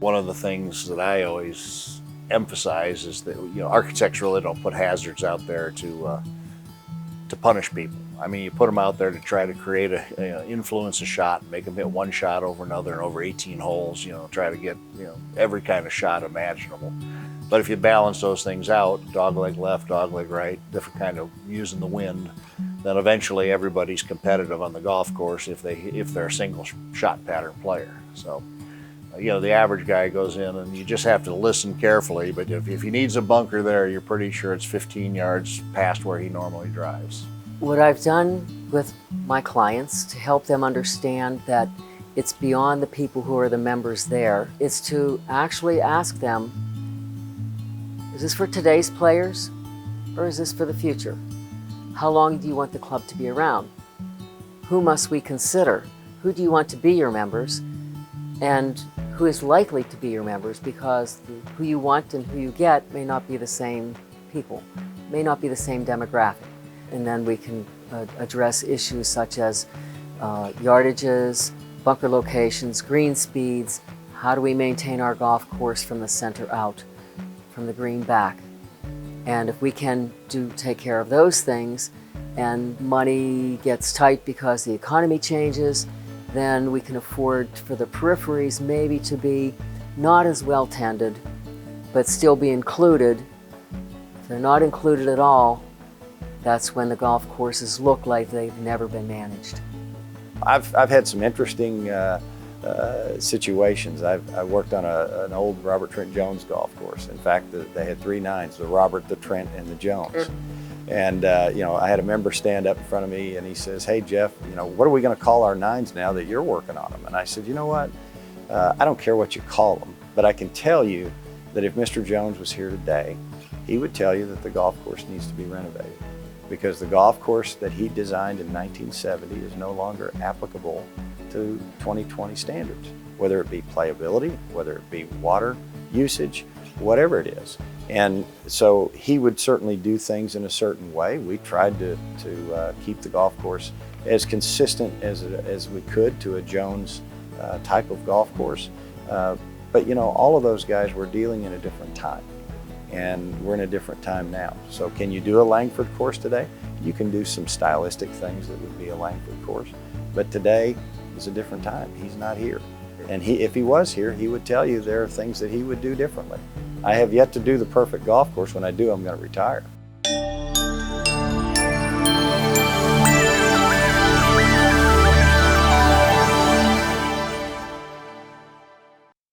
One of the things that I always emphasize is that architects really don't put hazards out there to punish people. I mean, you put them out there to try to create influence a shot, make them hit one shot over another and over 18 holes. Try to get every kind of shot imaginable. But if you balance those things out, dogleg left, dogleg right, different kind of using the wind, then eventually everybody's competitive on the golf course if they're a single shot pattern player. So, the average guy goes in and you just have to listen carefully, but if he needs a bunker there, you're pretty sure it's 15 yards past where he normally drives. What I've done with my clients to help them understand that it's beyond the people who are the members there is to actually ask them, is this for today's players or is this for the future? How long do you want the club to be around? Who must we consider? Who do you want to be your members? And who is likely to be your members, because who you want and who you get may not be the same people, may not be the same demographic. And then we can address issues such as yardages, bunker locations, green speeds. How do we maintain our golf course from the center out, from the green back? And if we can take care of those things and money gets tight because the economy changes, then we can afford for the peripheries maybe to be not as well tended, but still be included. If they're not included at all, that's when the golf courses look like they've never been managed. I've had some interesting situations. I worked on an old Robert Trent Jones golf course. In fact, they had 3 nines, the Robert, the Trent, and the Jones. And I had a member stand up in front of me and he says, "Hey Jeff, what are we going to call our nines now that you're working on them?" And I said, "You know what? I don't care what you call them, but I can tell you that if Mr. Jones was here today, he would tell you that the golf course needs to be renovated, because the golf course that he designed in 1970 is no longer applicable to 2020 standards, whether it be playability, whether it be water usage, whatever it is." And so he would certainly do things in a certain way. We tried to keep the golf course as consistent as we could to a Jones type of golf course. But all of those guys were dealing in a different time, and we're in a different time now. So can you do a Langford course today? You can do some stylistic things that would be a Langford course, but today is a different time. He's not here. And if he was here, he would tell you there are things that he would do differently. I have yet to do the perfect golf course. When I do, I'm going to retire.